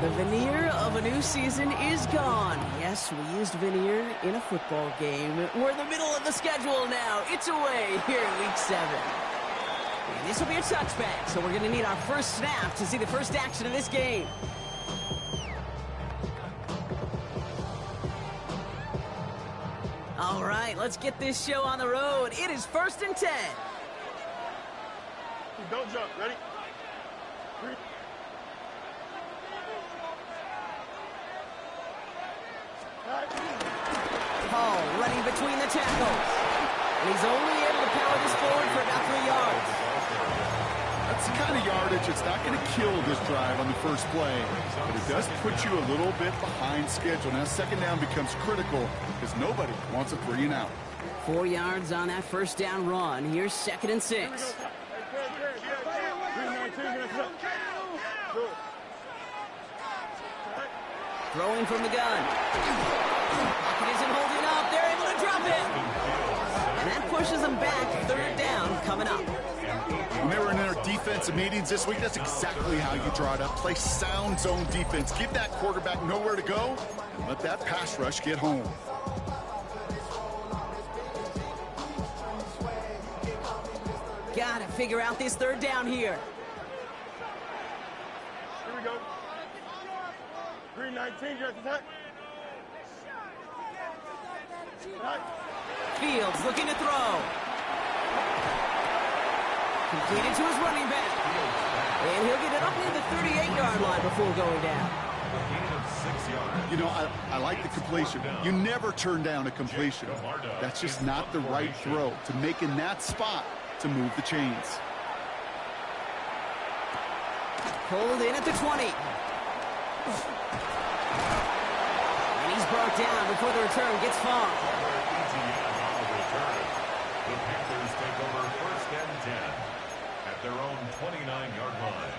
The veneer of a new season is gone. Yes, we used veneer in a football game. We're in the middle of the schedule now. It's away here in Week 7. And this will be a touchback, so we're going to need our first snap to see the first action of this game. All right, let's get this show on the road. It is 1st and 10. Don't jump. Ready? 3. Hall running between the tackles. And he's only able to power this forward for about 3 yards. That's the kind of yardage it's not going to kill this drive on the first play. But it does put you a little bit behind schedule. Now second down becomes critical because nobody wants a 3 and out. 4 yards on that first down run. Here's 2nd and 6. Throwing from the gun. Pocket isn't holding up. They're able to drop it. And that pushes them back. 3rd down coming up. When they were in their defensive meetings this week, that's exactly how you draw it up. Play sound zone defense. Give that quarterback nowhere to go and let that pass rush get home. Got to figure out this 3rd down here. Here we go. 319, you're at the back. Fields looking to throw. Completed to his running back. And he'll get it up near the 38-yard line before going down. You know, I like the completion. You never turn down a completion. That's just not the right throw to make in that spot to move the chains. Pulled in at the 20. And he's brought down before the return gets far. The Panthers take over 1st and 10 at their own 29-yard line.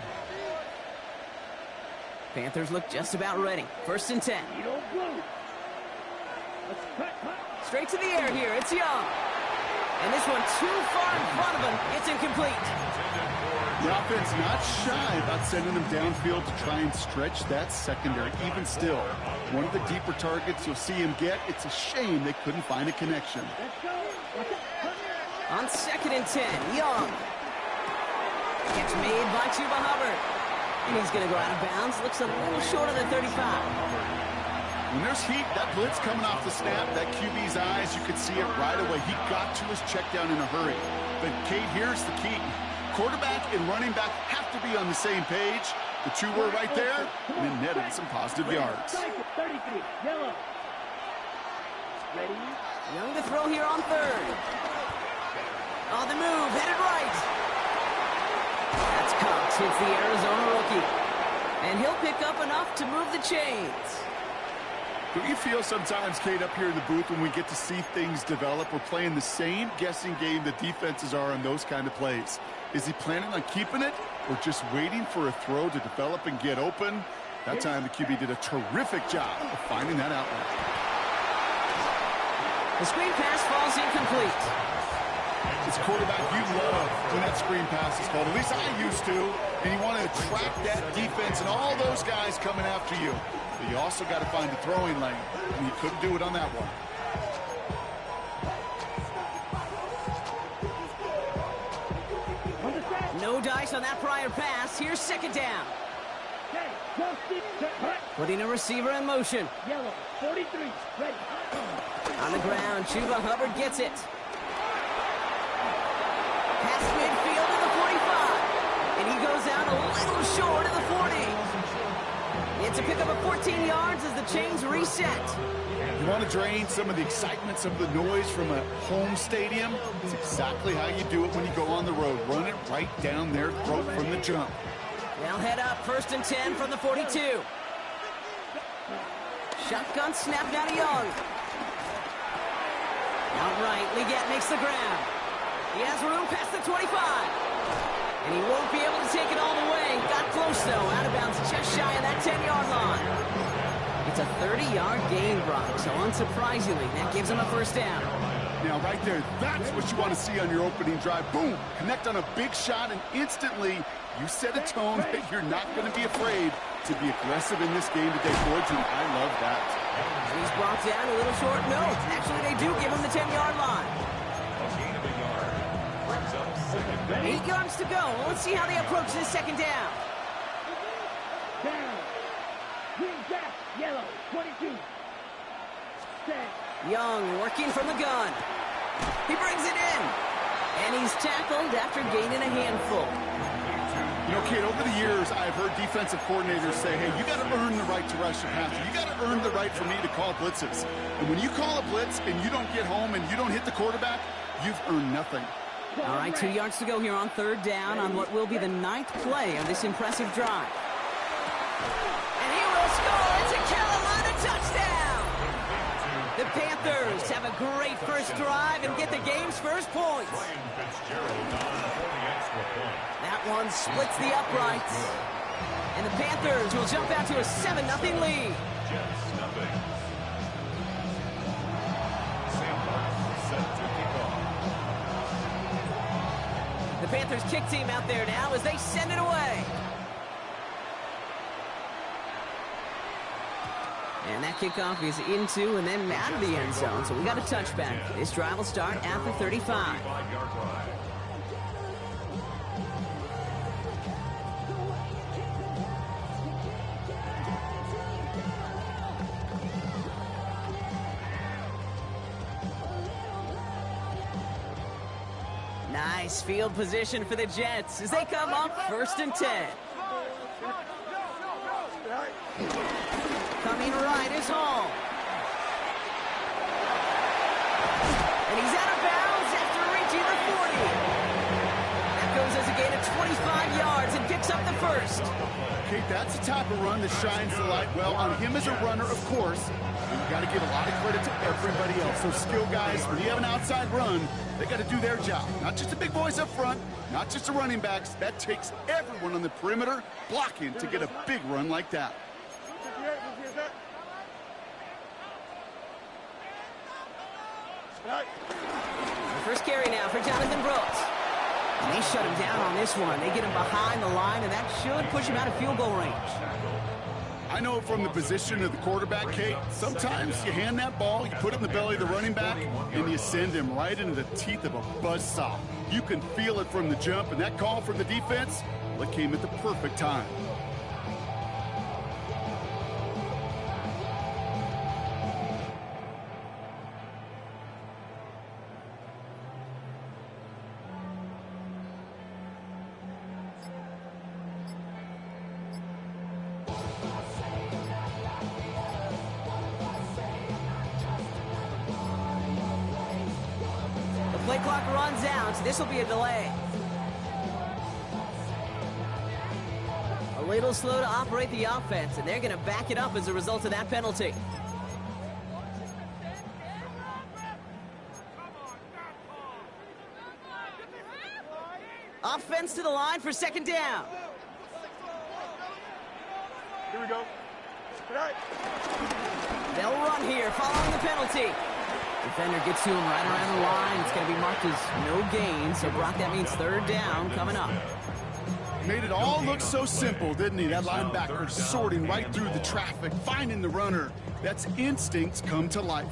Panthers look just about ready. 1st and 10. Straight to the air here. It's Young. And this one too far in front of him. It's incomplete. The offense not shy about sending them downfield to try and stretch that secondary. Even still, one of the deeper targets you'll see him get. It's a shame they couldn't find a connection. On 2nd and 10, Young. Catch made by Chuba Hubbard. And he's going to go out of bounds. Looks a little short of the 35. When there's heat, that blitz coming off the snap, that QB's eyes, you could see it right away. He got to his check down in a hurry. But, Kate, here's the key. Quarterback and running back have to be on the same page. The two were right there, and it netted some positive yards. 33, yellow. Ready? Young to throw here on 3rd. On the move, headed right. That's Cox, hits the Arizona rookie. And he'll pick up enough to move the chains. Do you feel sometimes, Kate, up here in the booth when we get to see things develop, we're playing the same guessing game the defenses are on those kind of plays? Is he planning on keeping it or just waiting for a throw to develop and get open? That time the QB did a terrific job of finding that outlet. The screen pass falls incomplete. As quarterback, you love when that screen pass is called. At least I used to. And you want to attract that defense and all those guys coming after you. But you also got to find the throwing lane. And you couldn't do it on that one. No dice on that prior pass. Here's 2nd down. Putting a receiver in motion. Yellow, 43, ready. On the ground, Chuba Hubbard gets it. Pass midfield to the 45. And he goes out a little short of the 40. It's a pickup of 14 yards as the chains reset. You want to drain some of the excitement, some of the noise from a home stadium? It's exactly how you do it when you go on the road. Run it right down their throat from the jump. They'll head up 1st and 10 from the 42. Shotgun snap down to Young. Outright, Leggett makes the grab. He has room past the 25. And he won't be able to take it all the way. Got close, though. Out of bounds, just shy of that 10-yard line. It's a 30-yard gain, Brock, so unsurprisingly, that gives him a first down. Now, right there, that's what you want to see on your opening drive. Boom! Connect on a big shot, and instantly, you set a tone that you're not going to be afraid to be aggressive in this game today, boys, and I love that. He's brought down a little short. No, actually, they do give him the 10-yard line. A gain of a yard. Brings up second down. 8 yards to go. Let's see how they approach this second down. Down. Green back. Yellow. 22. Set. Young working from the gun. He brings it in. And he's tackled after gaining a handful. You know, Kate, over the years, I've heard defensive coordinators say, hey, you got to earn the right to rush the passer. You got to earn the right for me to call blitzes. And when you call a blitz and you don't get home and you don't hit the quarterback, you've earned nothing. All right, 2 yards to go here on third down on what will be the 9th play of this impressive drive. And he will score. It's a Carolina touchdown. The Panthers have a great first drive and get the game's first points. Ryan Fitzgerald on for the extra point. That one splits the uprights. And the Panthers will jump out to a 7-0 lead. Jets nothing. Sam Martin set to kick off. The Panthers kick team out there now as they send it away. And that kickoff is into and then out of the end zone. So we got a touchback. This drive will start at the 35. 5-yard drive. Nice field position for the Jets as they come up 1st and 10. Coming right is Hall. And he's out of bounds after reaching the 40. That goes as a gain of 25 yards and picks up the first. Kate, that's the type of run that shines the light well on him as a runner, of course. And you got to give a lot of credit to everybody else. Those skill guys, when you have an outside run, they got to do their job. Not just the big boys up front, not just the running backs. That takes everyone on the perimeter blocking to get a big run like that. The first carry now for Jonathan Brooks. And they shut him down on this one. They get him behind the line, and that should push him out of field goal range. I know from the position of the quarterback, Kate, sometimes you hand that ball, you put it in the belly of the running back, and you send him right into the teeth of a buzzsaw. You can feel it from the jump, and that call from the defense, well, it came at the perfect time. Play clock runs out. This will be a delay. A little slow to operate the offense, and they're going to back it up as a result of that penalty. Offense to the line for second down. Here we go. They'll run here following the penalty. Defender gets to him right around the line. It's going to be marked as no gain. So, Brock, that means third down coming up. Made it all look so simple, didn't he? That linebacker sorting right through the traffic, finding the runner. That's instincts come to life.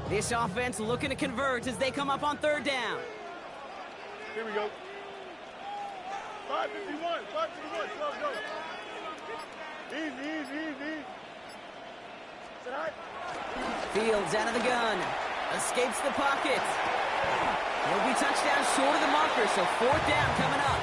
This offense looking to convert as they come up on third down. Here we go. 551, 551, go. Easy. Fields out of the gun. Escapes the pocket. He'll be touchdown short of the marker, so fourth down coming up.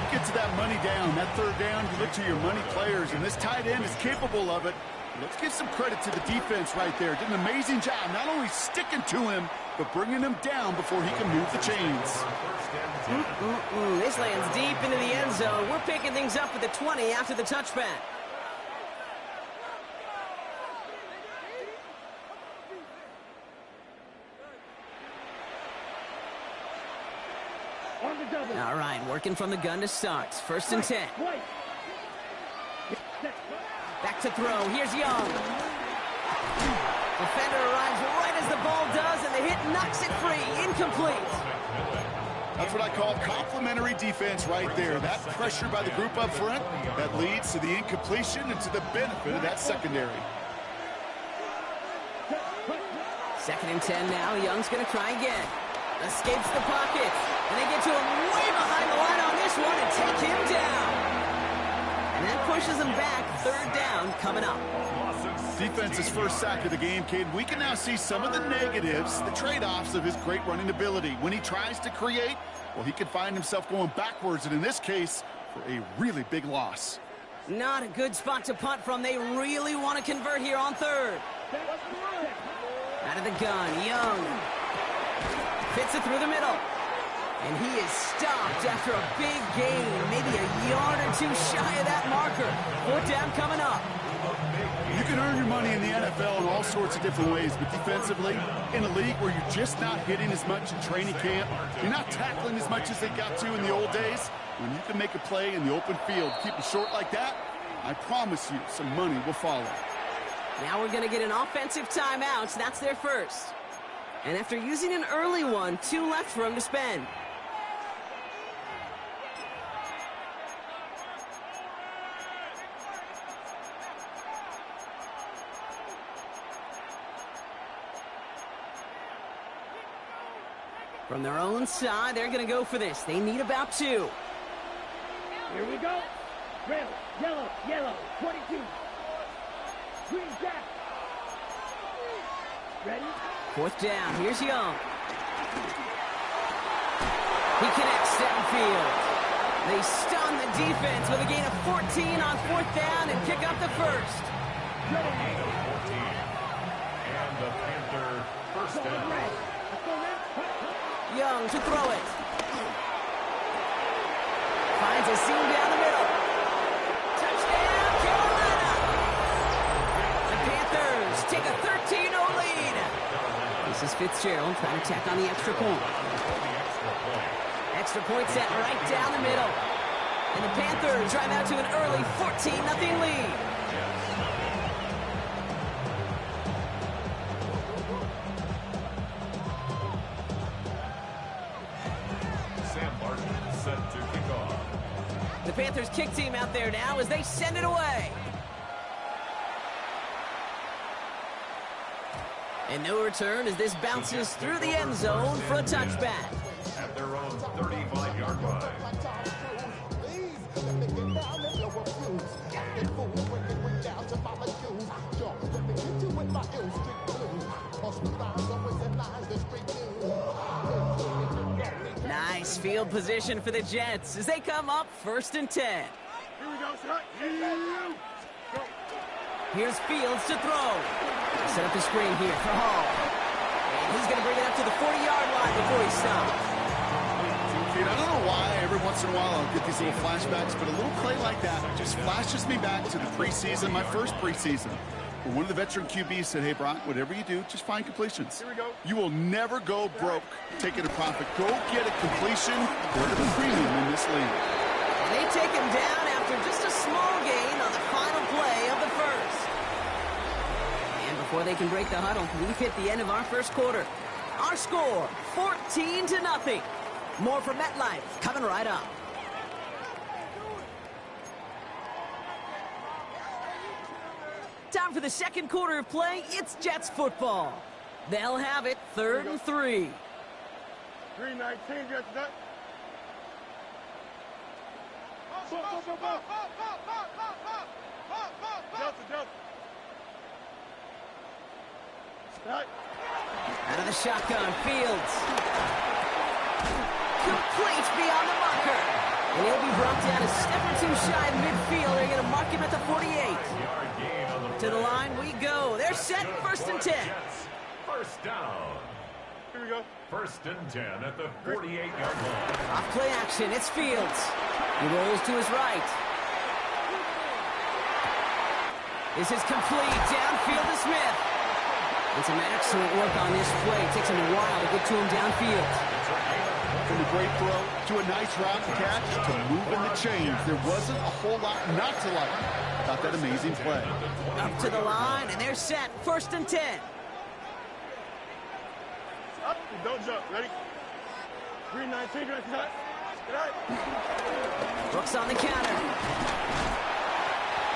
Get to that money down. That third down, you look to your money players, and this tight end is capable of it. Let's give some credit to the defense right there. Did an amazing job, not only sticking to him, but bringing him down before he can move the chains. This lands deep into the end zone. We're picking things up at the 20 after the touchback. All right, working from the gun to start. First and 10. Back to throw. Here's Young. Defender arrives right as the ball does, and the hit knocks it free. Incomplete. That's what I call complimentary defense right there. That pressure by the group up front, that leads to the incompletion and to the benefit of that secondary. Second and 10 now. Young's going to try again. Escapes the pocket. And they get to him way behind the line on this one and take him down. And that pushes him back. Third down coming up. Defense's first sack of the game, Cade. We can now see some of the negatives, the trade-offs of his great running ability. When he tries to create, well, he can find himself going backwards, and in this case, for a really big loss. Not a good spot to punt from. They really want to convert here on third. Out of the gun, Young. Fits it through the middle. And he is stopped after a big gain, maybe a yard or two shy of that marker. Fourth down coming up. You can earn your money in the NFL in all sorts of different ways, but defensively, in a league where you're just not hitting as much in training camp, you're not tackling as much as they got to in the old days, when you can make a play in the open field, keep it short like that, I promise you some money will follow. Now we're going to get an offensive timeout. That's their first. And after using an early one, 2 left for him to spend. From their own side, they're going to go for this. They need about 2. Here we go. Red, yellow, yellow, 22. Green jack. Ready? Fourth down. Here's Young. He connects downfield. They stun the defense with a gain of 14 on fourth down and pick up the first. And the Panther first down. Young to throw it. Finds a seam down the middle. Touchdown, Carolina! The Panthers take a 13-0 lead. This is Fitzgerald trying to tack on the extra point. Extra point set right down the middle. And the Panthers drive out to an early 14-0 lead. The Panthers kick team out there now as they send it away. And no return as this bounces through the end zone for a touchback. At their own 35-yard line. Nice field position for the Jets as they come up first and 10. Here we go, Scott. Go. Here's Fields to throw. Set up the screen here for Hall. And he's going to bring it up to the 40-yard line before he stops. I don't know why every once in a while I'll get these little flashbacks, but a little play like that just flashes me back to the preseason, my first preseason. Where one of the veteran QBs said, hey, Brock, whatever you do, just find completions. Here we go. You will never go broke taking a profit. Go get a completion. Go to the premium in this league. And they take him down after just a small gain on the final play of the first. And before they can break the huddle, we've hit the end of our first quarter. Our score, 14-0. More from MetLife coming right up. Time for the second quarter of play. It's Jets football. They'll have it 3rd and 3. Green 19, Jets, that. Delta. Right. Out of the shotgun, Fields. Complete beyond the marker. And he'll be brought down a step or two shy of midfield. They're going to mark him at the 48. To the line we go. They're set, first and 10. First down. Here we go. First and 10 at the 48-yard line. Off play action, it's Fields. He rolls to his right. This is complete, downfield to Smith. And some excellent work on this play. It takes him a while to get to him downfield. From a great throw to a nice route and catch to moving the chains. There wasn't a whole lot not to like about that amazing play. Up to the line, and they're set. 1st and 10. Up and don't jump. Ready? 3-19, direct cut. Get out. Brooks on the counter.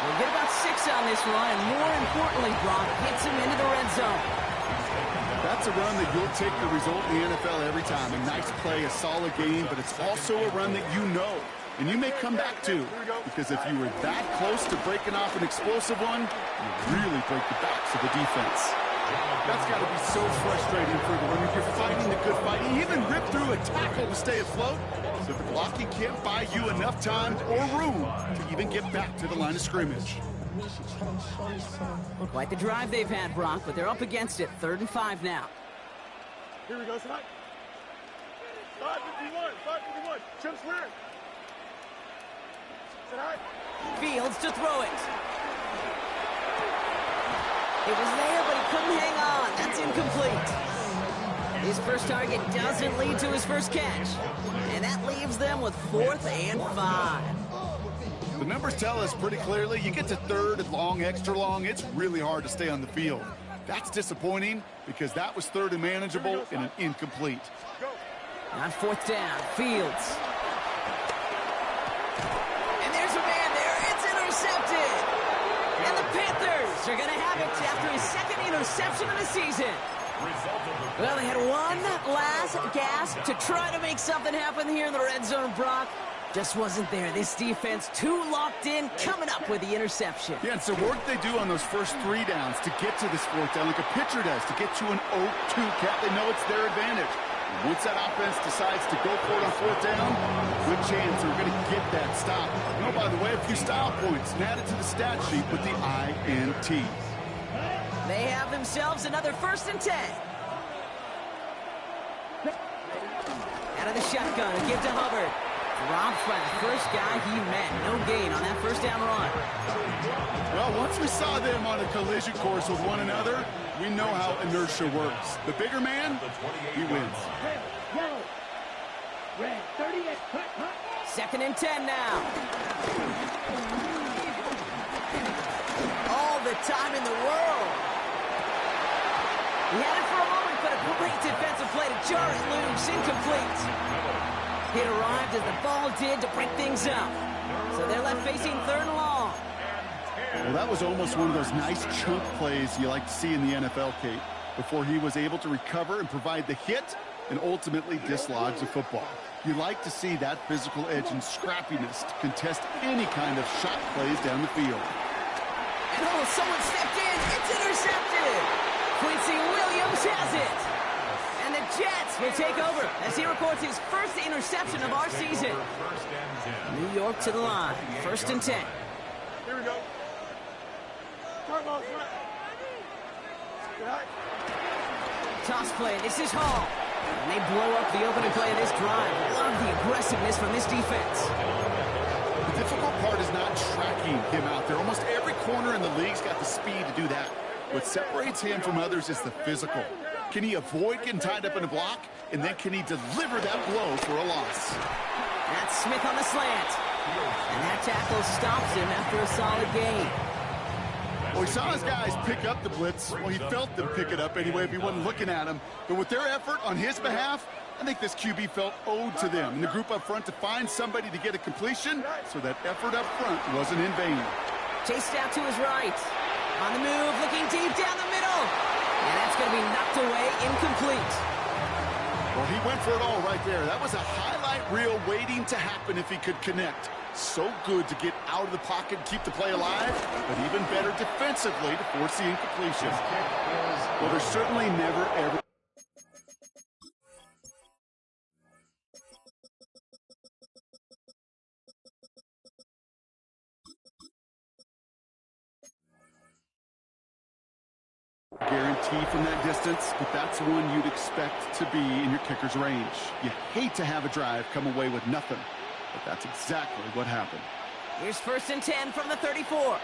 We'll get about 6 on this run, and more importantly, Brock gets him into the red zone. That's a run that you'll take the result in the NFL every time. A nice play, a solid game, but it's also a run that you know, and you may come back to, because if you were that close to breaking off an explosive one, you really break the backs of the defense. That's got to be so frustrating for the runner. You're fighting the good fight. You even rip through a tackle to stay afloat, so the blocking can't buy you enough time or room to even get back to the line of scrimmage. Quite the drive they've had, Brock, but they're up against it. 3rd and 5 now. Here we go, tonight. 551, 551. Chip clear. Tonight. Fields to throw it. It was there, but he couldn't hang on. That's incomplete. His first target doesn't lead to his first catch. And that leaves them with 4th and 5. The numbers tell us pretty clearly, you get to 3rd and long, extra long, it's really hard to stay on the field. That's disappointing because that was 3rd and manageable and an incomplete. On 4th down, Fields. And there's a man there. It's intercepted. And the Panthers are going to have it after his 2nd interception of the season. Well, they had one last gasp to try to make something happen here in the red zone, Brock. Just wasn't there. This defense too locked in, coming up with the interception. Yeah, it's the work they do on those first 3 downs to get to this 4th down, like a pitcher does, to get to an 0-2 count. They know it's their advantage. And once that offense decides to go for it on 4th down, good chance they're going to get that stop. Oh, by the way, a few style points added to the stat sheet with the INT. They have themselves another 1st and 10. Out of the shotgun, a give to Hubbard. Dropped by the first guy he met. No gain on that 1st down run. Well, once we saw them on a collision course with one another, we know how inertia works. The bigger man, he wins. Red, yellow, red, 38, cut, cut. 2nd and 10 now. All the time in the world. He had it for a moment, but a great defensive play to jar it loose. Incomplete. It arrived as the ball did to break things up. So they're left facing 3rd and long. Well, that was almost one of those nice chunk plays you like to see in the NFL, Kate, before he was able to recover and provide the hit and ultimately dislodge the football. You like to see that physical edge and scrappiness to contest any kind of shot plays down the field. And oh, someone stepped in. It's intercepted. Quincy Williams has it. And the Jets will take over as he records his 1st interception of our season. New York to the line. 1st and 10. Here we go. Turn off front. Get out. Toss play. This is Hall. And they blow up the opening play of this drive. Love the aggressiveness from this defense. The difficult part is not tracking him out there. Almost every corner in the league's got the speed to do that. What separates him from others is the physical. Can he avoid getting tied up in a block? And then can he deliver that blow for a loss? That's Smith on the slant. And that tackle stops him after a solid gain. Well, he saw his guys pick up the blitz. Well, he felt them pick it up anyway if he wasn't looking at him. But with their effort on his behalf, I think this QB felt owed to them and the group up front to find somebody to get a completion, so that effort up front wasn't in vain. Chased out to his right. On the move, looking deep down the middle. And that's going to be knocked away, incomplete. Well, he went for it all right there. That was a highlight reel waiting to happen if he could connect. So good to get out of the pocket and keep the play alive, but even better defensively to force the incompletion. Well, there's certainly never, ever... guarantee from that distance, but that's one you'd expect to be in your kicker's range. You hate to have a drive come away with nothing, but that's exactly what happened. Here's 1st and 10 from the 34.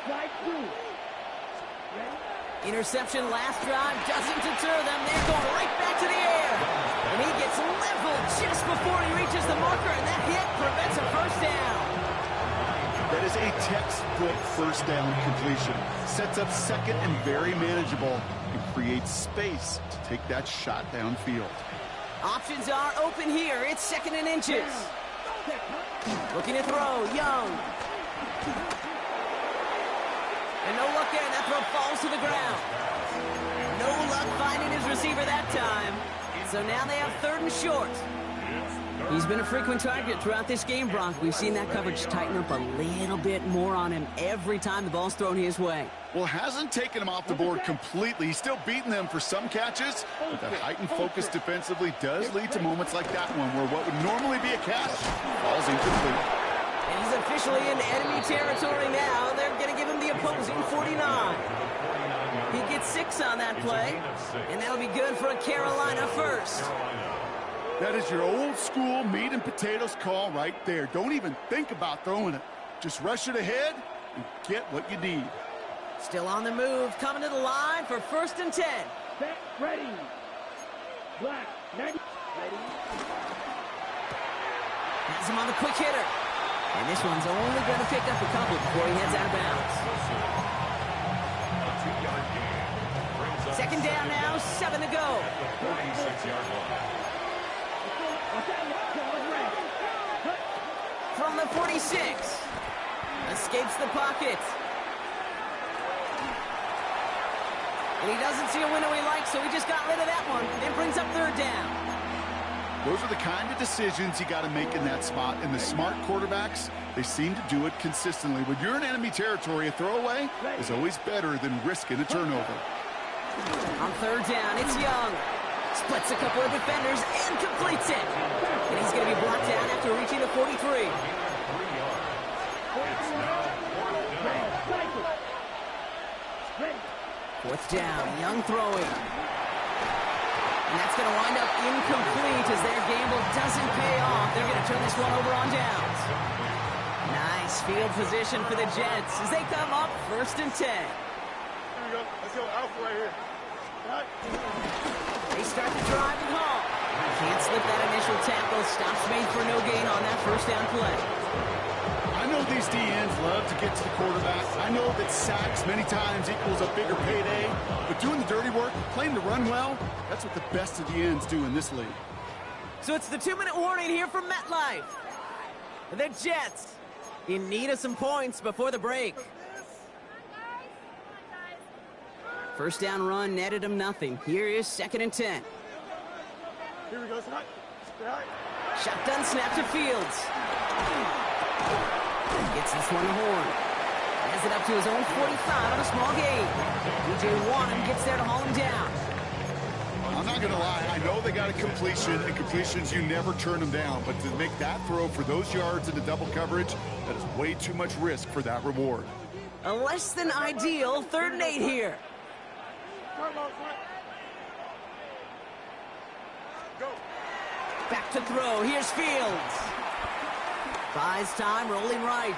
Strike 2. Ready? Interception last drive doesn't deter them. They're going right back to the air. And he gets leveled just before he reaches the marker, and that hit prevents a first down. That is a textbook first down completion. Sets up second and very manageable and creates space to take that shot downfield. Options are open here. It's 2nd and inches. Looking to throw, Young. And no luck there. That throw falls to the ground. No luck finding his receiver that time. So now they have 3rd and short. He's been a frequent target throughout this game, Bronk. We've seen that coverage tighten up a little bit more on him every time the ball's thrown his way. Well, hasn't taken him off the board completely. He's still beating them for some catches, but that heightened focus defensively does lead to moments like that one where what would normally be a catch falls incomplete. And he's officially in enemy territory now. They're going to give him the opposing 49. He gets 6 on that play, and that'll be good for a Carolina first. That is your old school meat and potatoes call right there. Don't even think about throwing it. Just rush it ahead and get what you need. Still on the move, coming to the line for 1st and 10. Set, ready. Black, 90. Ready. Has him on the quick hitter. And this one's only going to pick up a couple before he heads out of bounds. 2nd down now, 7 to go. 46-yard line. From the 46. Escapes the pocket. And he doesn't see a window he likes, so he just got rid of that one. And brings up 3rd down. Those are the kind of decisions you got to make in that spot. And the smart quarterbacks, they seem to do it consistently. When you're in enemy territory, a throwaway is always better than risking a turnover. On 3rd down, it's Young. Splits a couple of defenders and completes it. And he's going to be blocked out after reaching the 43. Fourth down, Young throwing. And that's going to wind up incomplete as their gamble doesn't pay off. They're going to turn this one over on downs. Nice field position for the Jets as they come up 1st and 10. Here we go. Let's go. Alpha right here. Right. They start to drive and haul. Can't slip that initial tackle. Stops made for no gain on that 1st down play. I know these DNs love to get to the quarterback. I know that sacks many times equals a bigger payday. But doing the dirty work, playing the run well, that's what the best of the ends do in this league. So it's the 2-minute warning here from MetLife. The Jets in need of some points before the break. 1st down run netted him nothing. Here is 2nd and 10. Here we go. Stay high. Shotgun snap to Fields. Gets this one to Horn. Has it up to his own 45 on a small gain. DJ Wanham gets there to haul him down. I'm not going to lie. I know they got a completion, and completions, you never turn them down. But to make that throw for those yards into double coverage, that is way too much risk for that reward. A less than ideal 3rd and 8 here. Go. Back to throw. Here's Fields. Buys time, rolling right.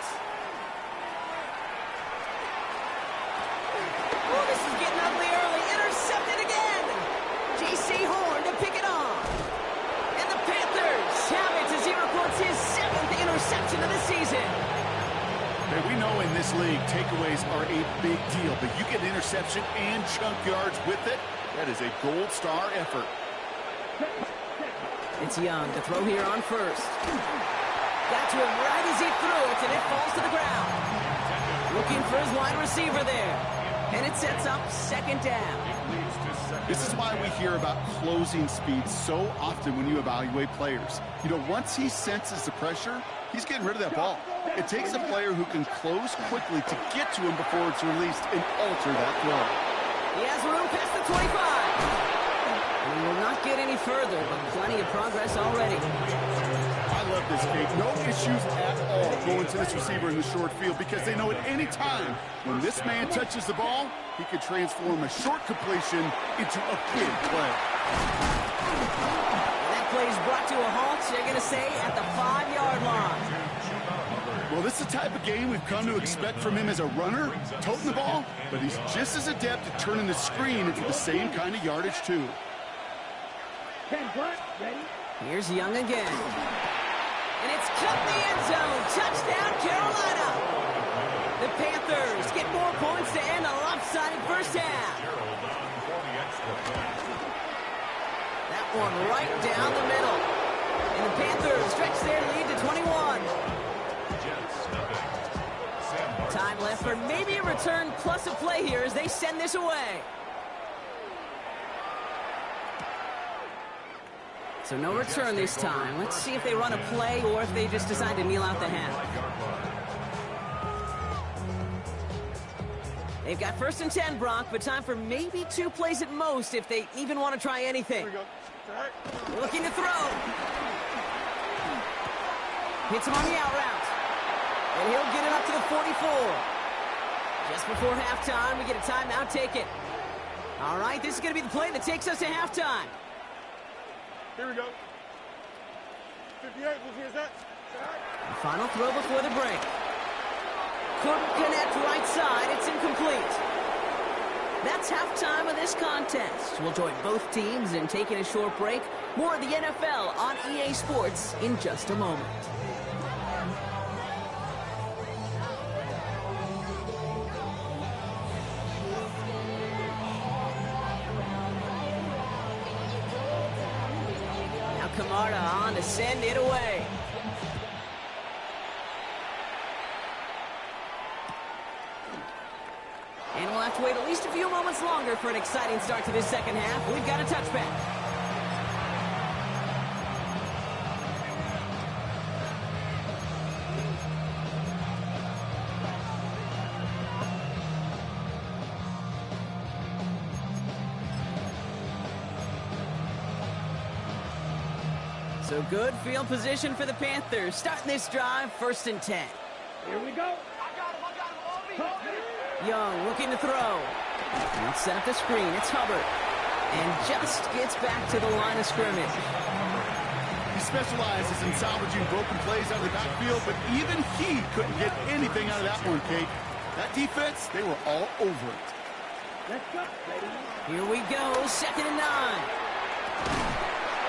Oh, this is getting ugly early. Intercepted again. J.C. Horn to pick it off. And the Panthers have it as he reports his 7th interception of the season. Hey, we know in this league, takeaways are a big deal, but you get interception and chunk yards with it, that is a gold star effort. It's Young to throw here on 1st. Got to him right as he threw it, and it falls to the ground. Looking for his wide receiver there. And it sets up 2nd down. This is why we hear about closing speed so often when you evaluate players. You know, once he senses the pressure, he's getting rid of that ball. It takes a player who can close quickly to get to him before it's released and alter that throw. He has room past the 25. And he will not get any further, but plenty of progress already. I love this, Kate. No issues at all going to this receiver in the short field because they know at any time when this man touches the ball, he could transform a short completion into a big play. That play is brought to a halt, they're going to say, at the 5-yard line. Well, this is the type of game we've come to expect from him as a runner, toting the ball, but he's just as adept at turning the screen into the same kind of yardage, too. 10 block. Ready? Here's Young again. And it's cut the end zone. Touchdown, Carolina. The Panthers get more points to end a lopsided first half. That one right down the middle. And the Panthers stretch their lead to 21. Time left for maybe a return plus a play here as they send this away. So no return this time. Let's see if they run a play or if they just decide to kneel out the half. They've got 1st and 10, Brock, but time for maybe 2 plays at most if they even want to try anything. Looking to throw. Hits him on the out route. And he'll get it up to the 44. Just before halftime, we get a timeout. Take it. All right, this is going to be the play that takes us to halftime. Here we go. 58, here's that. The final throw before the break. Couldn't connect right side. It's incomplete. That's halftime of this contest. We'll join both teams in taking a short break. More of the NFL on EA Sports in just a moment. Now Camarda on to send it away. And we'll have to wait at least a few moments longer for an exciting start to this second half. We've got a touchback. So good field position for the Panthers. Starting this drive, 1st and 10. Here we go. Young looking to throw. Let's set up the screen. It's Hubbard. And just gets back to the line of scrimmage. He specializes in salvaging broken plays out of the backfield, but even he couldn't get anything out of that one, Kate. That defense, they were all over it. Let's go. Ready? Here we go. 2nd and 9.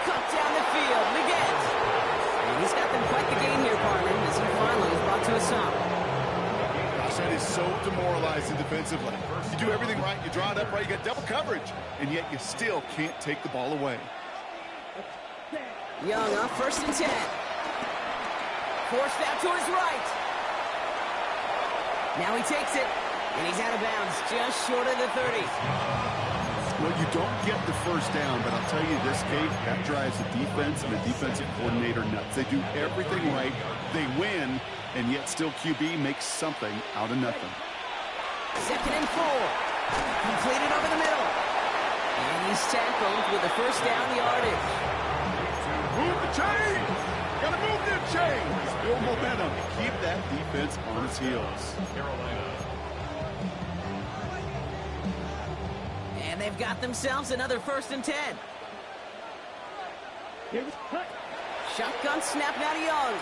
Cut down the field. Leggett. And he's got them quite the game here, partner, as he finally is brought to a stop. That is so demoralizing defensively. You do everything right, you draw it up right, you get double coverage, and yet you still can't take the ball away. Young up 1st and 10. Forced out to his right. Now he takes it, and he's out of bounds, just short of the 30. Well, you don't get the first down, but I'll tell you this, Kate, that drives the defense and the defensive coordinator nuts. They do everything right, they win, and yet still QB makes something out of nothing. 2nd and 4. Completed over the middle. And he's tackled with the 1st down yardage. Move the chain! Gotta move the chain! Build momentum. Keep that defense on its heels. And they've got themselves another 1st and 10. Here's cut. Shotgun snap now to Young.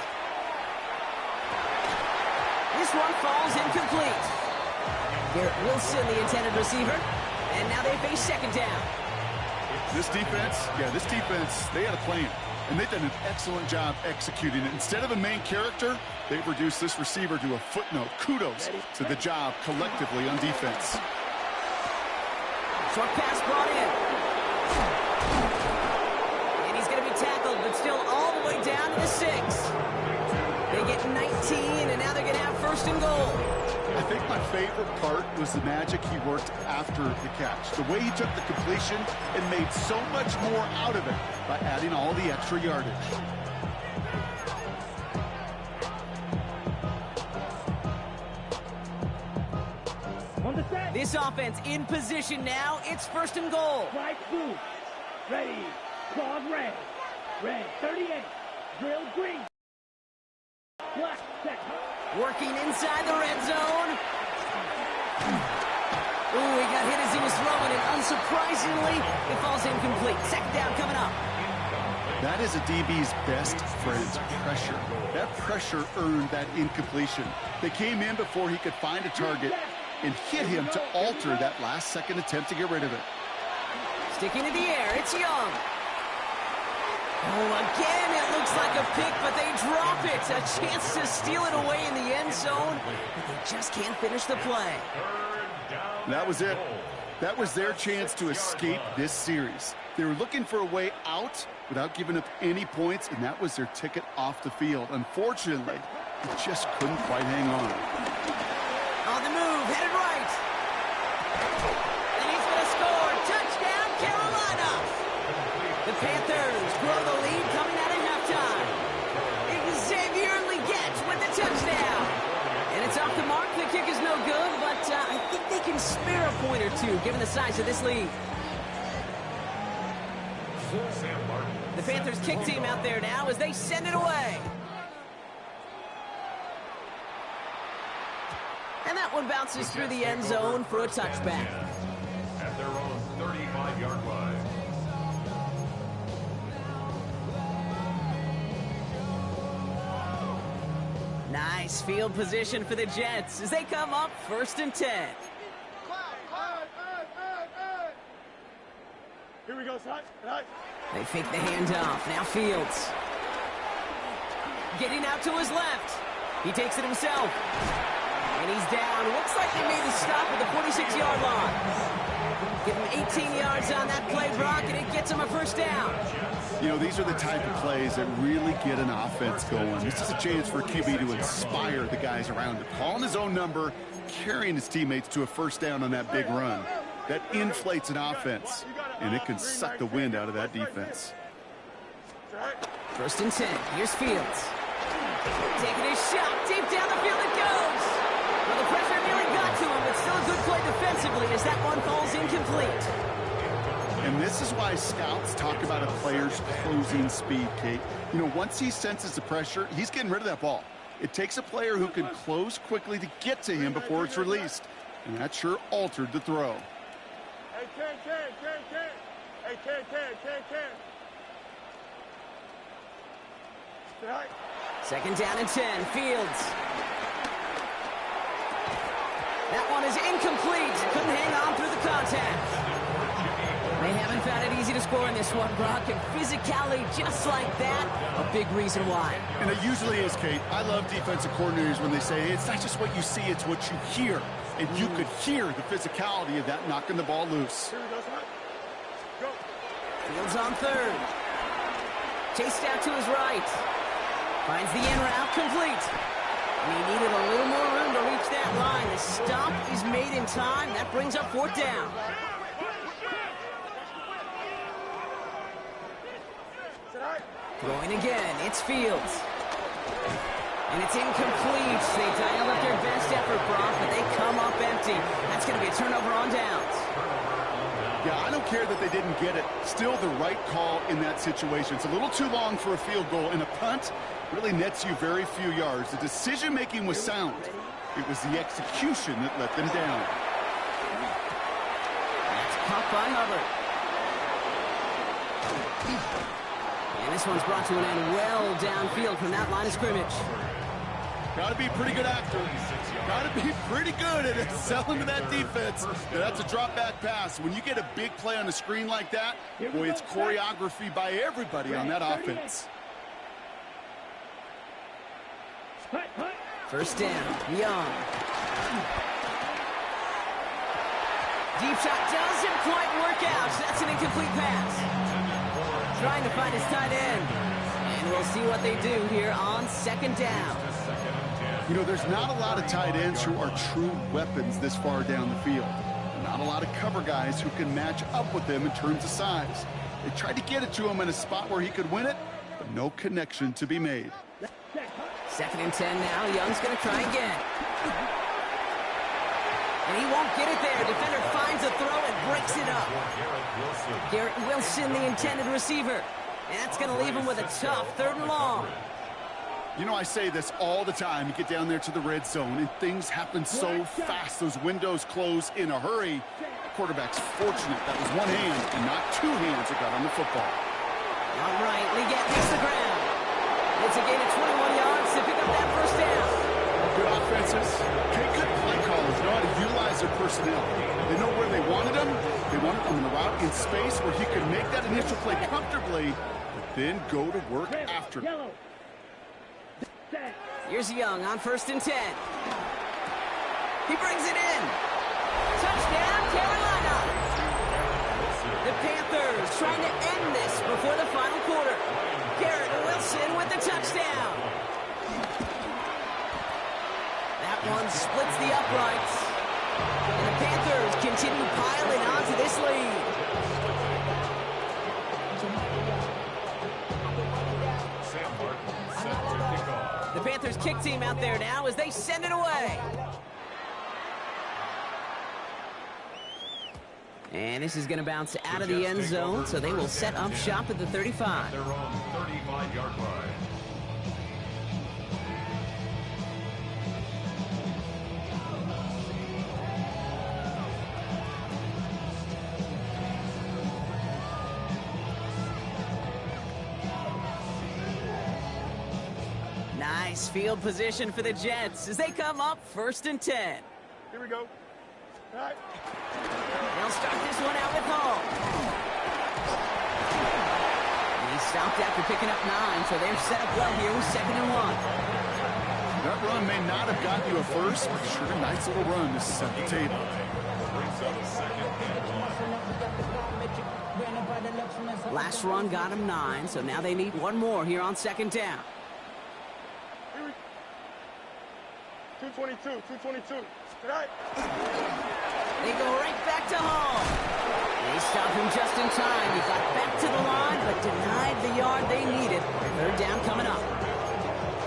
This one falls incomplete. Garrett Wilson, the intended receiver. And now they face 2nd down. This defense, they had a plan. And they've done an excellent job executing it. Instead of a main character, they've reduced this receiver to a footnote. Kudos to the job collectively on defense. Short pass brought in. And he's going to be tackled, but still all the way down to the 6. They get 19, and now they're going to have 1st and goal. I think my favorite part was the magic he worked after the catch. The way he took the completion and made so much more out of it by adding all the extra yardage. On the set. This offense in position now. It's 1st and goal. Right blue. Ready. Claws red. Red 38. Drill green. Black set. Working inside the red zone. Ooh, he got hit as he was throwing it. Unsurprisingly, it falls incomplete. 2nd down coming up. That is a DB's best friend, pressure. That pressure earned that incompletion. They came in before he could find a target and hit him to alter that last-second attempt to get rid of it. Sticking in the air, it's Young. Oh, again, it looks like a pick, but they drop it. A chance to steal it away in the end zone, but they just can't finish the play. That was it. That was their chance to escape this series. They were looking for a way out without giving up any points, and that was their ticket off the field. Unfortunately, they just couldn't quite hang on. On the move, headed right. And he's going to score. Touchdown, Carolina. The Panthers grow the lead coming out of halftime. Xavier Legette with the touchdown. And it's off the mark. The kick is no good, but I think they can spare a point or two given the size of this lead. The Panthers kick team out there now as they send it away. And that one bounces through the end zone for a touchback. At their own 35-yard line. Nice field position for the Jets as they come up 1st and 10. Here we go, side. They fake the handoff. Now Fields. Getting out to his left. He takes it himself. And he's down. Looks like they made the stop at the 46-yard line. Give him 18 yards on that play, Brock, and it gets him a first down. You know, these are the type of plays that really get an offense going. This is a chance for QB to inspire the guys around him. Calling his own number, carrying his teammates to a first down on that big run. That inflates an offense, and it can suck the wind out of that defense. 1st and 10. Here's Fields. Taking his shot. Deep down the field it goes. Well, the pressure nearly got to him, but still a good play defensively as that one falls incomplete. And this is why scouts talk about a player's closing speed, Kate. You know, once he senses the pressure, he's getting rid of that ball. It takes a player who can close quickly to get to him before it's released. And that sure altered the throw. Hey, Ken. Hey, Ken. Right. 2nd down and 10. Fields. That one is incomplete. Couldn't hang on through the contact. They haven't found it easy to score in this one, Brock, and physicality just like that, a big reason why. And it usually is, Kate. I love defensive coordinators when they say it's not just what you see, it's what you hear. And you could hear the physicality of that knocking the ball loose. Here we go, side. Go. Fields on 3rd. Chased out to his right. Finds the in route complete. And he needed a little more room to reach that line. The stop is made in time. That brings up 4th down. Going again. It's Fields. And it's incomplete. They dialed up their best effort, Brock, but they come up empty. That's going to be a turnover on downs. Yeah, I don't care that they didn't get it. Still the right call in that situation. It's a little too long for a field goal, and a punt really nets you very few yards. The decision-making was sound. It was the execution that let them down. That's caught by Hubbard. And this one's brought to an end well downfield from that line of scrimmage. Got to be a pretty good actor. Got to be pretty good at selling to that defense. That's a drop-back pass. When you get a big play on the screen like that, boy, it's choreography by everybody on that offense. 1st down, Young. Deep shot doesn't quite work out. That's an incomplete pass. Trying to find his tight end. And we'll see what they do here on 2nd down. You know, there's not a lot of tight ends who are true weapons this far down the field. Not a lot of cover guys who can match up with them in terms of size. They tried to get it to him in a spot where he could win it, but no connection to be made. 2nd and 10 now. Young's going to try again. And he won't get it there. Defender finds a throw and breaks it up. Garrett Wilson, the intended receiver. And that's going to leave him with a tough 3rd and long. You know, I say this all the time. You get down there to the red zone, and things happen so fast. Those windows close in a hurry. The quarterback's fortunate that was one hand and not two hands that got on the football. All right, Legette hits the ground. It's a gain of 21 yards to pick up that first down. Good offenses. Good play callers know how to utilize their personnel. They know where they wanted him. They wanted him in the route in space where he could make that initial play comfortably. But then go to work Red, after. yellow. Set. Here's Young on 1st and 10. He brings it in. Touchdown, Carolina. The Panthers trying to end this before the final quarter. Garrett Wilson with the touchdown. That one splits the uprights. And the Panthers continue piling onto this lead. The Panthers kick team out there now as they send it away. And this is going to bounce out of the end zone, so they will set up shop at the 35. Their own 35-yard line. Nice field position for the Jets as they come up 1st and 10. Here we go. All right. They'll start this one out with Hall. He stopped after picking up 9, so they're set up well here with 2nd and 1. That run may not have gotten you a first, but sure a nice little run to set the table. Brings up 2nd and 1. Last run got him 9, so now they need one more here on 2nd down. 222, 222. All right. They go right back to Hall. They stop him just in time. He got back to the line, but denied the yard they needed. 3rd down coming up.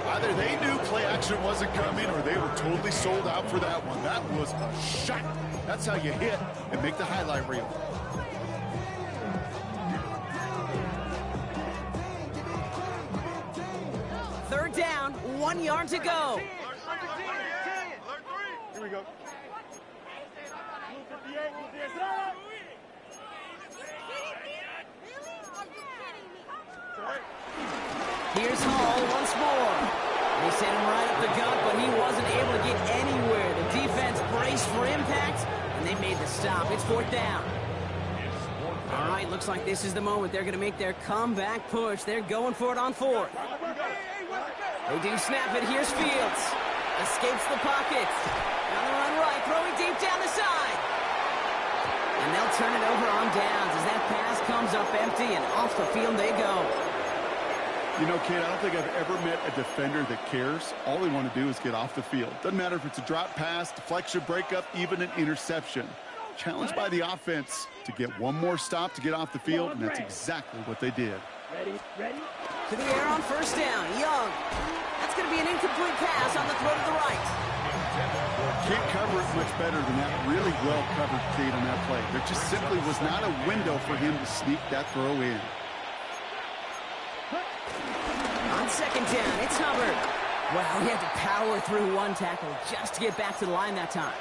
Either they knew play action wasn't coming or they were totally sold out for that one. That was a shot. That's how you hit and make the highlight reel. Third down, 1 yard to go. Here we go. Here's Hall once more. They sent him right up the gut, but he wasn't able to get anywhere. The defense braced for impact, and they made the stop. It's 4th down. All right, looks like this is the moment. They're going to make their comeback push. They're going for it on 4th. They do snap it. Here's Fields. Escapes the pocket. On the run right, throwing deep down the side. And they'll turn it over on downs as that pass comes up empty, and off the field they go. You know, Kate, I don't think I've ever met a defender that cares. All they want to do is get off the field. Doesn't matter if it's a drop pass, deflection, breakup, even an interception. Challenged by the offense to get one more stop to get off the field, and that's exactly what they did. Ready? To the air on 1st down. Young. That's going to be an incomplete pass on the throw to the right. Can't cover it much better than that. Really well covered, Kate, on that play. There just simply was not a window for him to sneak that throw in. On 2nd down, it's Hubbard. Wow, he had to power through one tackle just to get back to the line that time.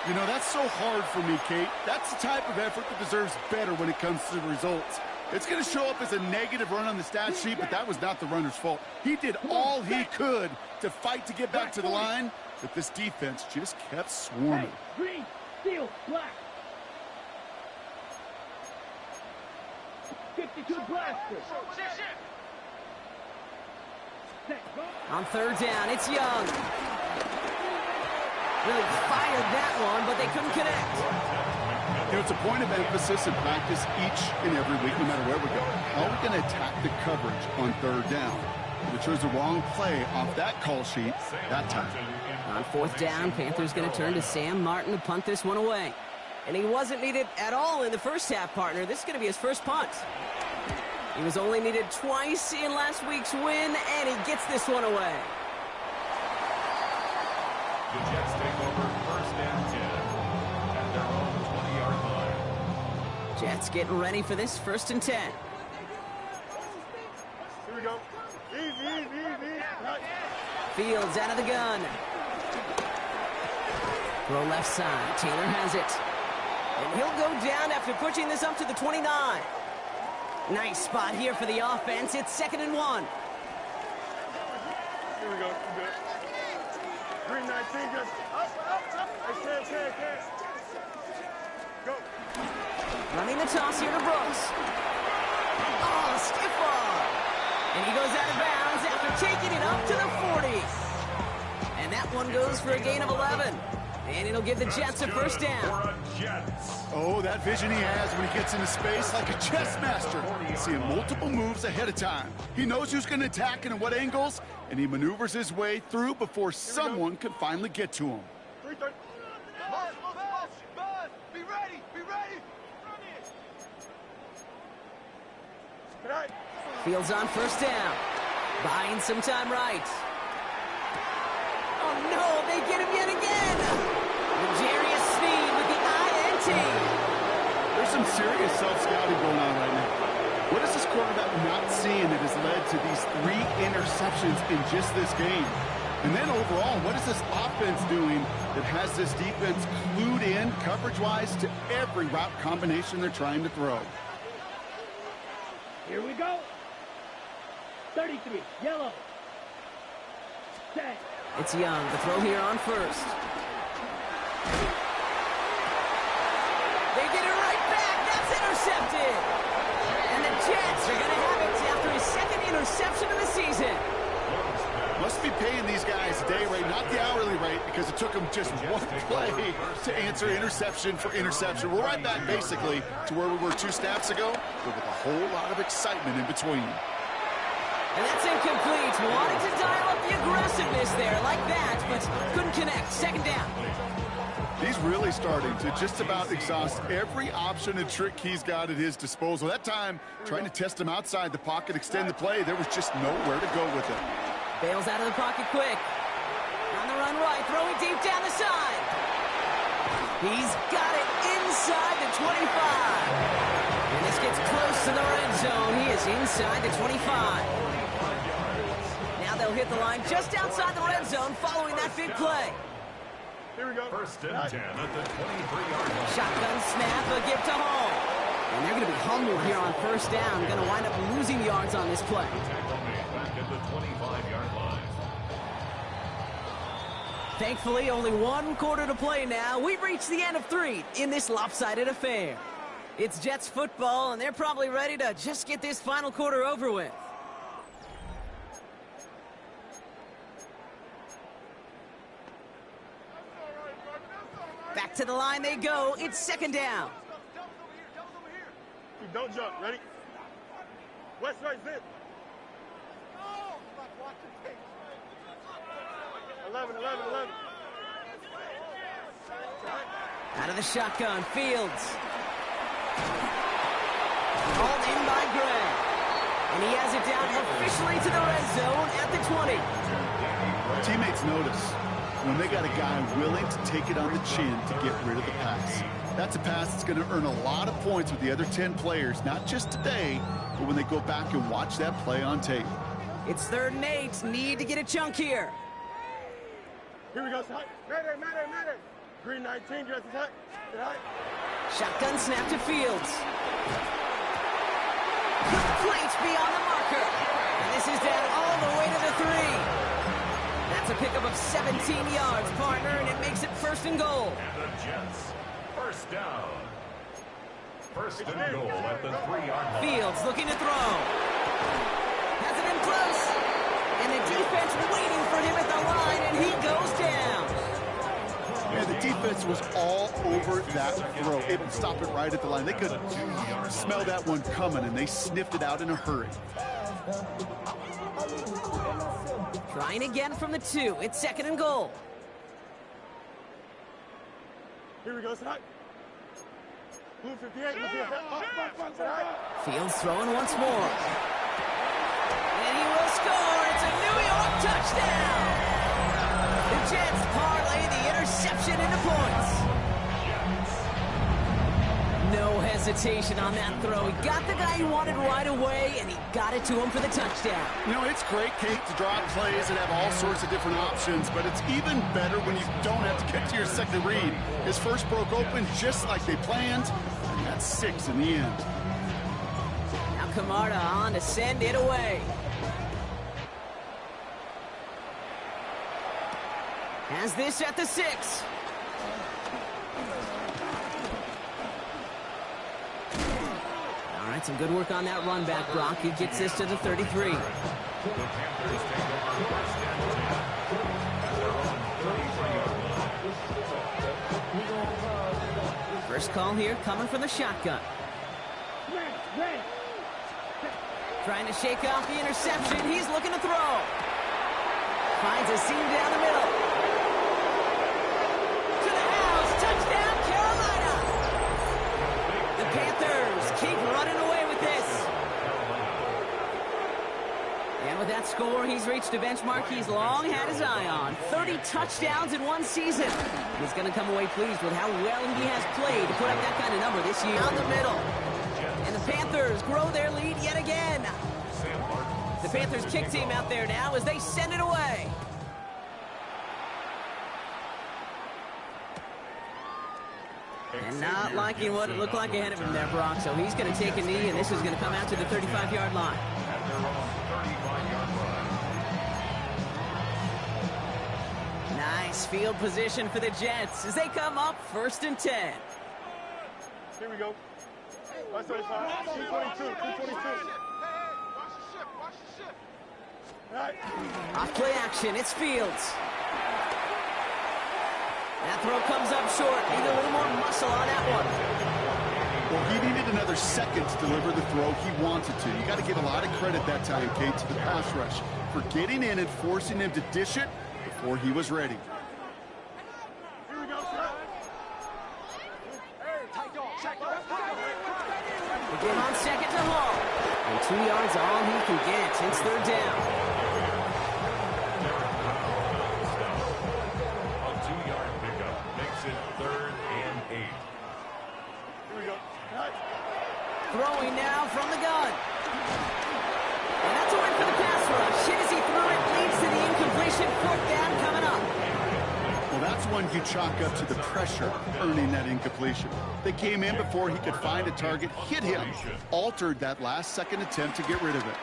You know, that's so hard for me, Kate. That's the type of effort that deserves better when it comes to the results. It's going to show up as a negative run on the stat sheet, but that was not the runner's fault. He did all he could to fight to get back to the line, but this defense just kept swarming. Green, steel, black. 52 blasters. On 3rd down, it's Young. Really fired that one, but they couldn't connect. You know, it's a point of emphasis in practice each and every week, no matter where we go. How are we going to attack the coverage on 3rd down? They chose the wrong play off that call sheet that time. On 4th down, Panthers going to turn to Sam Martin to punt this one away. And he wasn't needed at all in the first half, partner. This is going to be his first punt. He was only needed twice in last week's win, and he gets this one away. The Jets take over 1st and 10 at their own 20-yard line. Jets getting ready for this 1st and 10. Here we go. Easy. Right. Fields out of the gun. Throw left side. Taylor has it. And he'll go down after pushing this up to the 29. Nice spot here for the offense. It's 2nd and 1. Here we go. Good. Green 19, just up. Hey, can. Go. Running the toss here to Brooks. Oh, stiff arm. And he goes out of bounds after taking it up to the 40. And that one goes for a gain of 11. And it'll give the Jets a first down. Oh, that vision he has when he gets into space like a chess master. Seeing multiple moves ahead of time. He knows who's going to attack and at what angles, and he maneuvers his way through before someone can finally get to him. Be ready! Be ready! Fields on first down. Buying some time right. Oh no, they get him yet again! L'Jarius Sneed with the INT. There's some serious self-scouting going on right now. What is this quarterback not seeing that has led to these 3 interceptions in just this game? And then overall, what is this offense doing that has this defense clued in coverage-wise to every route combination they're trying to throw? Here we go. 33, yellow. Set. It's Young, the throw here on first. They get it right back. That's intercepted. And the Jets are going to have it after his second interception of the season. Must be paying these guys a day rate, not the hourly rate, because it took them just one play to answer interception for interception. We're right back, basically, to where we were 2 snaps ago, but with a whole lot of excitement in between. And that's incomplete. Wanted to dial up the aggressiveness there like that, but couldn't connect. Second down. He's really starting to just about exhaust every option and trick he's got at his disposal. That time, trying to test him outside the pocket, extend the play, there was just nowhere to go with it. Bails out of the pocket quick. On the run right, throwing deep down the side. He's got it inside the 25. And this gets close to the red zone. He is inside the 25. Now they'll hit the line just outside the red zone following that big play. Here we go. First and 10 at the 23-yard line. Shotgun snap, a give to Hall. And they're going to be humbled here on first down. Going to wind up losing yards on this play. Tackle made back at the 25-yard line. Thankfully, only 1 quarter to play now. We've reached the end of 3 in this lopsided affair. It's Jets football, and they're probably ready to just get this final quarter over with. Back to the line they go. It's second down. Don't jump. Ready? West right zip. 11. Out of the shotgun, Fields. Called in by Gray. And he has it down officially to the red zone at the 20. Teammates notice when they got a guy willing to take it on the chin to get rid of the pass. That's a pass that's going to earn a lot of points with the other 10 players, not just today, but when they go back and watch that play on tape. It's 3rd and 8. Need to get a chunk here. Here we go. Matter. Green 19, dresses hot. Shotgun snap to Fields. Complete beyond the marker. And this is down all the way to the 3. That's a pickup of 17 yards, partner, and it makes it 1st and goal. And the Jets, first down. First and goal at the 3-yard line. Fields looking to throw. Has it in close. And the defense waiting for him at the line, and he goes down. Yeah, the defense was all over that throw, able to stop it right at the line. They could smell that one coming, and they sniffed it out in a hurry. Trying again from the 2. It's 2nd and goal. Here we go. Blue 58. Fields throwing once more. And he will score. It's a New York touchdown. The Jets parlay the interception into points. No hesitation on that throw. He got the guy he wanted right away, and he got it to him for the touchdown. You know, it's great, Kate, to draw up plays and have all sorts of different options, but it's even better when you don't have to get to your second read. His first broke open just like they planned, and that's 6 in the end. Now Camarda on to send it away. Has this at the 6. some good work on that run back, Brock. He gets this to the 33. The Panthers take over first and 10 at their own 33-yard line. First call here coming from the shotgun. Trying to shake off the interception. He's looking to throw. Finds a seam down the middle. To the house. Touchdown, Carolina. The Panthers keep running away with this. And with that score, he's reached a benchmark he's long had his eye on. 30 touchdowns in one season. He's going to come away pleased with how well he has played to put up that kind of number this year. Down the middle. And the Panthers grow their lead yet again. The Panthers kick team out there now as they send it away. And not liking what it looked like ahead of him there, Brock. So he's going to take a knee, and this is going to come out to the 35-yard line. At their own 35-yard line. Nice field position for the Jets as they come up 1st and 10. Here we go. 135, 222, 222. Right. Off play action, it's Fields. That throw comes up short. Need a little more muscle on that one. Well, he needed another second to deliver the throw he wanted to. You got to give a lot of credit that time, Kate, to the pass rush for getting in and forcing him to dish it before he was ready. Here we go, sir. Hey, tight dog, check dog. Again on second to Hall. And 2 yards all he can get. It's 3rd down. A 2-yard pickup makes it 3rd and 8. Here we go. Right. Throwing now from the gun. And that's a win for the pass rush. Hit as he threw it, leads to the incompletion. 4th down coming up. Well, that's one you chalk up to the pressure earning that incompletion. They came in before he could find a target, hit him, altered that last-second attempt to get rid of it.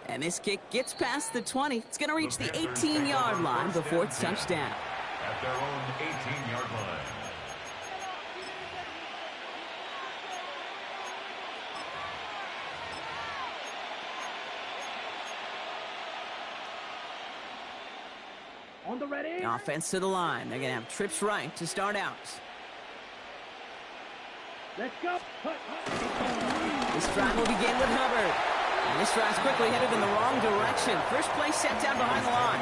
And this kick gets past the 20. It's going to reach the 18-yard line before it's touchdown. At their own 18-yard line. On the ready. Offense to the line. They're going to have trips right to start out. Let's go. This drive will begin with Hubbard. And this drive's quickly headed in the wrong direction. First play set down behind the line.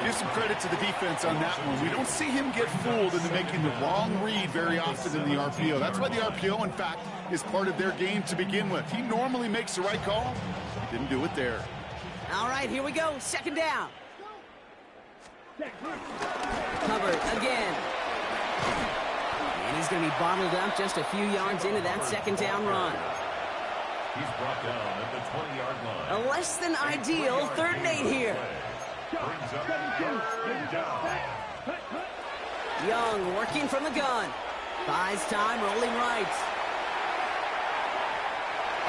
Give some credit to the defense on that one. We don't see him get fooled into making the wrong read very often in the RPO. That's why the RPO, in fact, is part of their game to begin with. He normally makes the right call. He didn't do it there. All right, here we go. 2nd down. Hubbard again. And he's going to be bottled up just a few yards into that 2nd down run. He's brought down at the 20-yard line. A less than ideal 3rd and 8 here. Brings up 3rd down. Young working from the gun. Buys time, rolling right.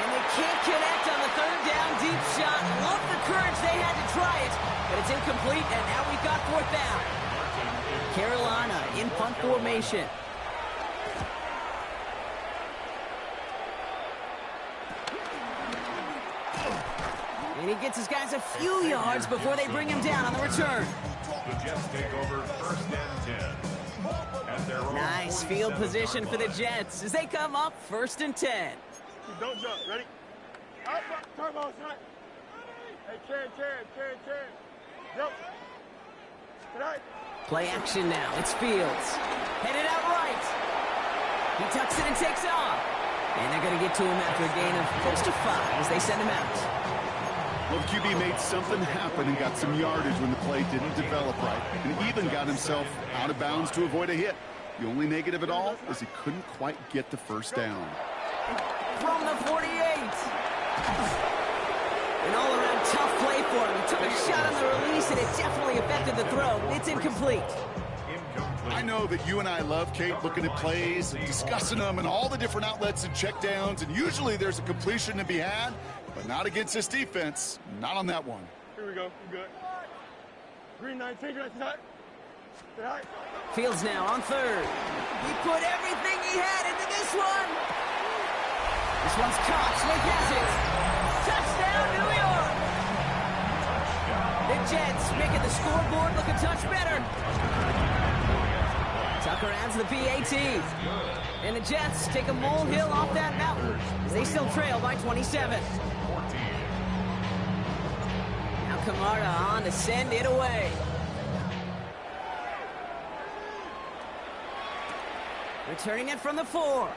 And they can't connect on the 3rd down deep shot. Love the courage they had to try it, but it's incomplete, and now we've got 4th down. Carolina in punt formation. And he gets his guys a few yards before they bring him down on the return. The Jets take over 1st and 10. At their own Nice field 47 position for the Jets as they come up 1st and 10. Don't jump. Ready? Up, turbo, son. Hey, Ken. Jump. Tonight. Play action now. It's Fields. Headed out right. He tucks it and takes off. And they're going to get to him after a gain of close to 5 as they send him out. Well, the QB made something happen and got some yardage when the play didn't develop right, and even got himself out of bounds to avoid a hit. The only negative at all is he couldn't quite get the 1st down. From the 48. An all-around tough play for him. He took a shot on the release, and it definitely affected the throw. It's incomplete. I know that you and I love, Kate, looking at plays and discussing them and all the different outlets and checkdowns, and usually there's a completion to be had, but not against this defense. Not on that one. Here we go. You good. Green 19, that's not. Fields now on third. He put everything he had into this one. This one's caught. Smith has it. Touchdown, New York. The Jets making the scoreboard look a touch better. Tucker adds the PAT. And the Jets take a molehill off that mountain as they still trail by 27. Now Kamara on to send it away. Returning it from the 4.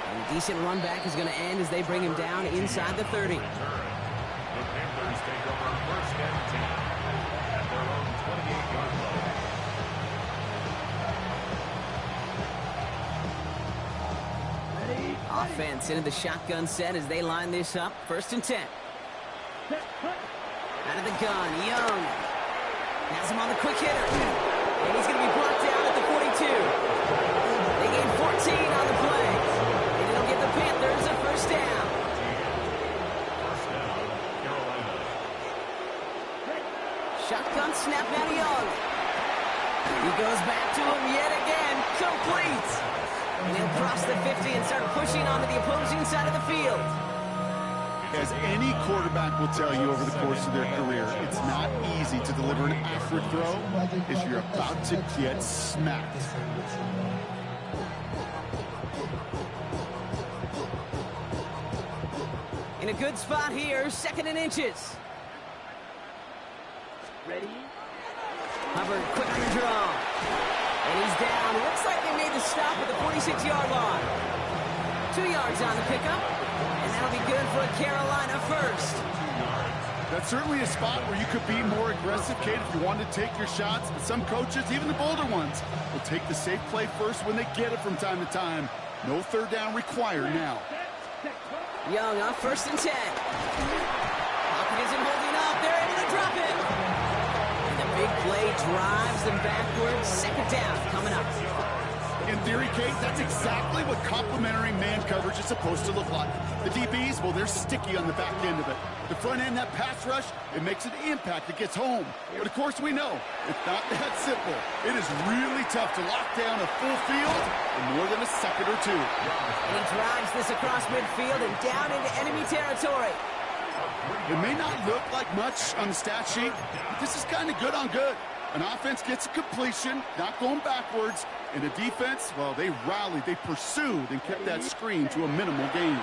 And a decent run back is going to end as they bring him down inside the 30. The Panthers take over first and 10 at their own 28-yard line. Offense into the shotgun set as they line this up. First and 10. Out of the gun, Young. Has him on the quick hitter. And he's going to be brought down at the 42. They gain 14 on the play. And it'll give the Panthers a first down. First down, Carolina. Shotgun snap now to Young. He goes back to him yet again. Complete. And he'll cross the 50 and start pushing onto the opposing side of the field. As any quarterback will tell you over the course of their career, it's not easy to deliver an accurate throw if you're about to get smacked. In a good spot here, second and inches. Ready? Hubbard quick on the draw. And he's down. Looks like they made the stop at the 46-yard line. 2 yards on the pickup. And that'll be good for a Carolina first. That's certainly a spot where you could be more aggressive, Kate, if you wanted to take your shots. But some coaches, even the bolder ones, will take the safe play first when they get it from time to time. No third down required now. Young on first and 10. Pocket isn't holding up. They're able to drop it. And the big play drives them backwards. Second down coming up. In theory, Kate, that's exactly what complementary man coverage is supposed to look like. The DBs, well, they're sticky on the back end of it. The front end, that pass rush, it makes an impact that gets home. But of course we know, it's not that simple. It is really tough to lock down a full field in more than a second or two. And he drives this across midfield and down into enemy territory. It may not look like much on the stat sheet, but this is kind of good on good. An offense gets a completion, not going backwards, and the defense, well, they rallied, they pursued, and kept that screen to a minimal gain.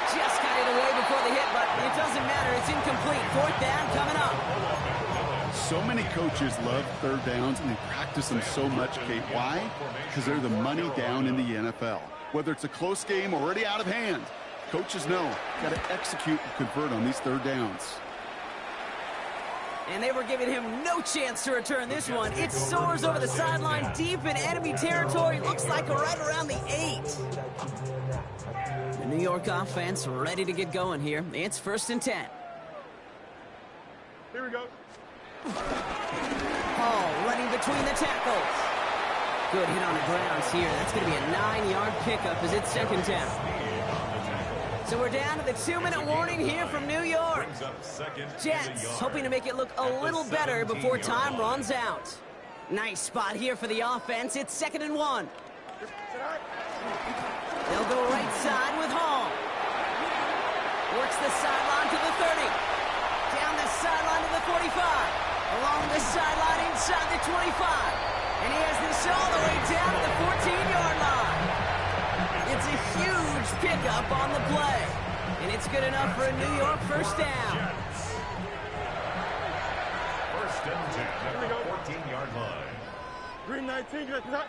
Just got it away before the hit, but it doesn't matter. It's incomplete. Fourth down coming up. So many coaches love third downs, and they practice them so much, Kate. Why? Because they're the money down in the NFL. Whether it's a close game or already out of hand, coaches know, got to execute and convert on these third downs. And they were giving him no chance to return this one. It soars over the sideline deep in enemy territory. Looks like right around the 8. The New York offense ready to get going here. It's first and 10. Here we go. Hall running between the tackles. Good hit on the grounds here. That's going to be a 9-yard pickup as it's second down. So we're down to the 2-minute warning here from New York. Jets hoping to make it look a little better before time runs out. Nice spot here for the offense. It's second and 1. They'll go right side with Hall. Works the sideline to the 30. Down the sideline to the 45. Along the sideline inside the 25. And he has this all the way down to the 14-yard line. It's a huge pickup on the play. And it's good enough for a New York first down. First and 10 at the 14-yard line. Green 19, good. Now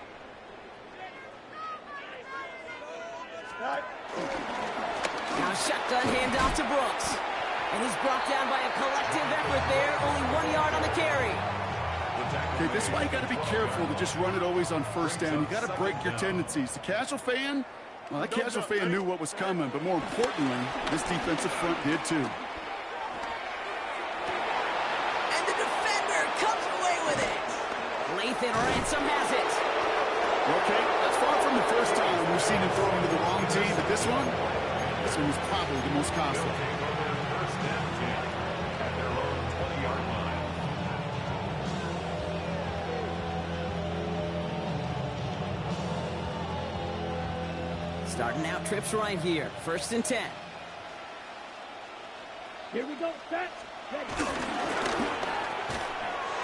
shotgun handoff to Brooks. And he's brought down by a collective effort there. Only 1 yard on the carry. Okay, this is why you got to be careful to just run it always on first down. You got to break your tendencies. The casual fan, well, that casual fan knew what was coming, but more importantly, this defensive front did too. And the defender comes away with it. Lathan Ransom has it. Okay, that's far from the first time we've seen him throw into the wrong team, but this one was probably the most costly. Starting out trips right here. 1st and 10. Here we go. Set. Ready.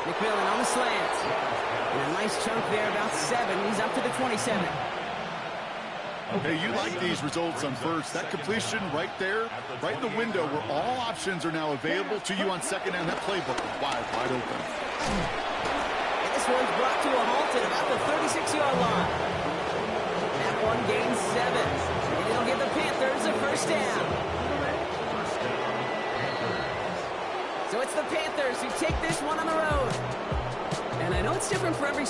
McMillan on the slant. And a nice chunk there, about 7. He's up to the 27. Hey, you like these results on first. That completion right there, right in the window where all options are now available to you on second down. That playbook is wide open. And this one's brought to a halt at about the 36-yard line. That one gains 7. And it'll give the Panthers a 1st down. So it's the Panthers who take this one on the road. And I know it's different for every